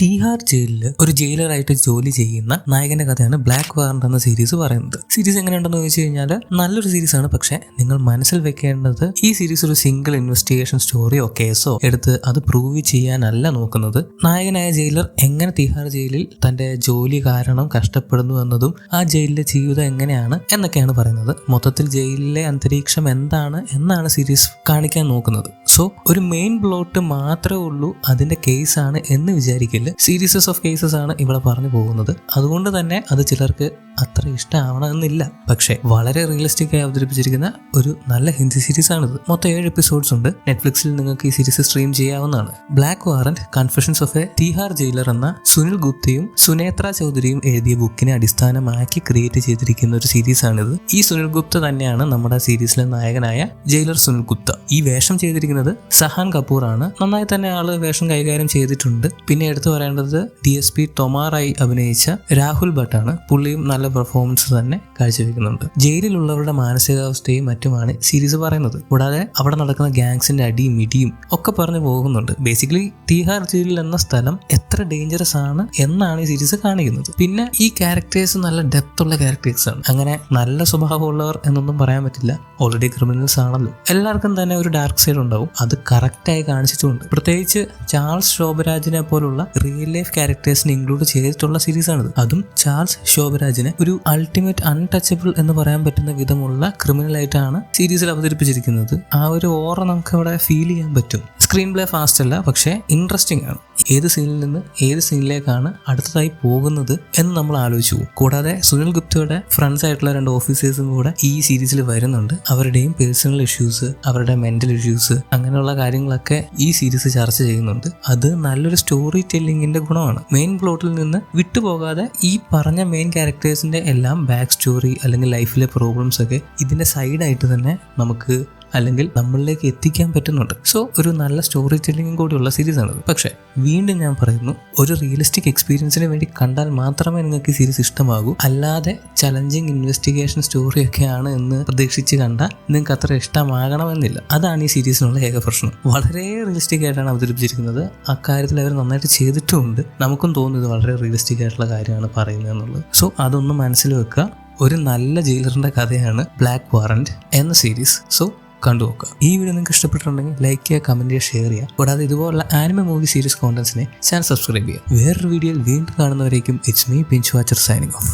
തീഹാർ ജയിലിൽ ഒരു ജയിലറായിട്ട് ജോലി ചെയ്യുന്ന നായകന്റെ കഥയാണ് ബ്ലാക്ക് വാറന്റ് എന്ന സീരീസ് പറയുന്നത്. സീരീസ് എങ്ങനെയുണ്ടെന്ന് ചോദിച്ചു കഴിഞ്ഞാൽ നല്ലൊരു സീരീസ് ആണ്. പക്ഷെ നിങ്ങൾ മനസ്സിൽ വെക്കേണ്ടത് ഈ സീരീസ് ഒരു സിംഗിൾ ഇൻവെസ്റ്റിഗേഷൻ സ്റ്റോറിയോ കേസോ എടുത്ത് അത് പ്രൂവ് ചെയ്യാനല്ല നോക്കുന്നത്. നായകനായ ജയിലർ എങ്ങനെ തീഹാർ ജയിലിൽ തന്റെ ജോലി കാരണം കഷ്ടപ്പെടുന്നു എന്നതും ആ ജയിലിലെ ജീവിതം എങ്ങനെയാണ് എന്നൊക്കെയാണ് പറയുന്നത്. മൊത്തത്തിൽ ജയിലിലെ അന്തരീക്ഷം എന്താണ് എന്നാണ് സീരീസ് കാണിക്കാൻ നോക്കുന്നത്. സോ ഒരു മെയിൻ പ്ലോട്ട് മാത്രമേ ഉള്ളൂ, അതിന്റെ കേസാണ് എന്ന് വിചാരിക്കില്ല. സീരീസസ് ഓഫ് കേസസ് ആണ് ഇവിടെ പറഞ്ഞു പോകുന്നത്. അതുകൊണ്ട് തന്നെ അത് ചിലർക്ക് അത്ര ഇഷ്ടമാവണമെന്നില്ല. പക്ഷെ വളരെ റിയലിസ്റ്റിക് ആയി അവതരിപ്പിച്ചിരിക്കുന്ന ഒരു നല്ല ഹിന്ദി സീരീസ് ആണിത്. മൊത്തം 7 എപ്പിസോഡ്സ് ഉണ്ട്. നെറ്റ്ഫ്ലിക്സിൽ നിങ്ങൾക്ക് ഈ സീരീസ് സ്ട്രീം ചെയ്യാവുന്നതാണ്. Black warrant confessions of A Tihar jailer എന്ന സുനിൽ ഗുപ്തയും സുനേത്ര ചൗധരിയും എഴുതിയ ബുക്കിനെ അടിസ്ഥാനമാക്കി ക്രിയേറ്റ് ചെയ്തിരിക്കുന്ന ഒരു സീരീസ് ആണിത്. ഈ സുനിൽ ഗുപ്ത തന്നെയാണ് നമ്മുടെ സീരീസിലെ നായകനായ ജയിലർ സുനിൽ ഗുപ്ത. ഈ വേഷം ചെയ്തിരിക്കുന്നത് സഹാൻ കപൂർ ആണ്. നന്നായി തന്നെ ആള് വേഷം കൈകാര്യം ചെയ്തിട്ടുണ്ട്. പിന്നെ എടുത്തു പറയേണ്ടത് DSP തൊമാറായി അഭിനയിച്ച രാഹുൽ ഭട്ടാണ്. പുള്ളിയും നല്ല പെർഫോമൻസ് തന്നെ കാഴ്ചവെക്കുന്നുണ്ട്. ജയിലിലുള്ളവരുടെ മാനസികാവസ്ഥയും മറ്റുമാണ് സീരീസ് പറയുന്നത്. കൂടാതെ അവിടെ നടക്കുന്ന ഗാങ്സിന്റെ അടിയും ഇടിയും ഒക്കെ പറഞ്ഞു പോകുന്നുണ്ട്. ബേസിക്കലി തീഹാർ ജയിൽ എന്ന സ്ഥലം എത്ര ഡേഞ്ചറസ് ആണ് എന്നാണ് ഈ സീരീസ് കാണിക്കുന്നത്. പിന്നെ ഈ ക്യാരക്ടേഴ്സ് നല്ല ഡെപ്ത് ഉള്ള ക്യാരക്ടേഴ്സ് ആണ്. അങ്ങനെ നല്ല സ്വഭാവമുള്ളവർ എന്നൊന്നും പറയാൻ പറ്റില്ല. ഓൾറെഡി ക്രിമിനൽസ് ആണല്ലോ. എല്ലാവർക്കും തന്നെ ഒരു ഡാർക്ക് സൈഡ് ഉണ്ടാവും. അത് കറക്റ്റായി കാണിച്ചിട്ടുണ്ട്. പ്രത്യേകിച്ച് ചാൾസ് ശോഭരാജിനെ പോലുള്ള റിയൽ ലൈഫ് ക്യാരക്ടേഴ്സിനെ ഇൻക്ലൂഡ് ചെയ്തിട്ടുള്ള സീരീസ് ആണിത്. അതും ചാൾസ് ശോഭരാജിനെ ഒരു അൾട്ടിമേറ്റ് അൺടച്ചബിൾ എന്ന് പറയാൻ പറ്റുന്ന വിധമുള്ള ക്രിമിനൽ ആയിട്ടാണ് സീരീസിൽ അവതരിപ്പിച്ചിരിക്കുന്നത്. ആ ഒരു ഓറ നമുക്ക് അവിടെ ഫീൽ ചെയ്യാൻ പറ്റും. സ്ക്രീൻ പ്ലേ ഫാസ്റ്റ് അല്ല, പക്ഷേ ഇൻട്രസ്റ്റിംഗ് ആണ്. ഏത് സീനിൽ നിന്ന് ഏത് സീനിലേക്കാണ് അടുത്തതായി പോകുന്നത് എന്ന് നമ്മൾ ആലോചിച്ചു പോകും. കൂടാതെ സുനിൽ ഗുപ്തയുടെ ഫ്രണ്ട്സ് ആയിട്ടുള്ള 2 ഓഫീസേഴ്സും കൂടെ ഈ സീരീസിൽ വരുന്നുണ്ട്. അവരുടെയും പേഴ്സണൽ ഇഷ്യൂസ്, അവരുടെ മെന്റൽ ഇഷ്യൂസ്, അങ്ങനെയുള്ള കാര്യങ്ങളൊക്കെ ഈ സീരീസ് ചർച്ച ചെയ്യുന്നുണ്ട്. അത് നല്ലൊരു സ്റ്റോറി ടെല്ലിങ്ങിന്റെ ഗുണമാണ്. മെയിൻ പ്ലോട്ടിൽ നിന്ന് വിട്ടുപോകാതെ ഈ പറഞ്ഞ മെയിൻ ക്യാരക്ടേഴ്സിന്റെ എല്ലാം ബാക്ക് സ്റ്റോറി അല്ലെങ്കിൽ ലൈഫിലെ പ്രോബ്ലംസ് ഒക്കെ ഇതിന്റെ സൈഡായിട്ട് തന്നെ നമുക്ക് അല്ലെങ്കിൽ നമ്മളിലേക്ക് എത്തിക്കാൻ പറ്റുന്നുണ്ട്. സോ ഒരു നല്ല സ്റ്റോറി ടെല്ലിങ്ങും കൂടിയുള്ള സീരീസ് ആണത്. പക്ഷേ വീണ്ടും ഞാൻ പറയുന്നു, ഒരു റിയലിസ്റ്റിക് എക്സ്പീരിയൻസിന് വേണ്ടി കണ്ടാൽ മാത്രമേ നിങ്ങൾക്ക് ഈ സീരീസ് ഇഷ്ടമാകൂ. അല്ലാതെ ചലഞ്ചിങ് ഇൻവെസ്റ്റിഗേഷൻ സ്റ്റോറിയൊക്കെയാണ് എന്ന് പ്രതീക്ഷിച്ച് കണ്ടാൽ നിങ്ങൾക്ക് അത്ര ഇഷ്ടമാകണമെന്നില്ല. അതാണ് ഈ സീരീസിനുള്ള ഏക പ്രശ്നം. വളരെ റിയലിസ്റ്റിക് ആയിട്ടാണ് അവതരിപ്പിച്ചിരിക്കുന്നത്. അക്കാര്യത്തിൽ അവർ നന്നായിട്ട് ചെയ്തിട്ടുമുണ്ട്. നമുക്കും തോന്നുന്നു ഇത് വളരെ റിയലിസ്റ്റിക് ആയിട്ടുള്ള കാര്യമാണ് പറയുന്നത് എന്നുള്ളത്. സോ അതൊന്ന് മനസ്സിൽ വെക്കുക. ഒരു നല്ല ജയിലറിന്റെ കഥയാണ് ബ്ലാക്ക് വാറന്റ് എന്ന സീരീസ്. സോ കണ്ടുനോക്കുക. ഈ വീഡിയോ നിങ്ങൾക്ക് ഇഷ്ടപ്പെട്ടിട്ടുണ്ടെങ്കിൽ ലൈക്ക് ചെയ്യുക, കമന്റ് ചെയ്യുക, ഷെയർ ചെയ്യുക. കൂടാതെ ഇതുപോലുള്ള ആനിമെ മൂവി സീരീസ് കോണ്ടന്റ്സിനെ ചാനൽ സബ്സ്ക്രൈബ് ചെയ്യുക. വേറൊരു വീഡിയോയിൽ വീണ്ടും കാണുന്നവരേക്കും it's me binge watcher signing of.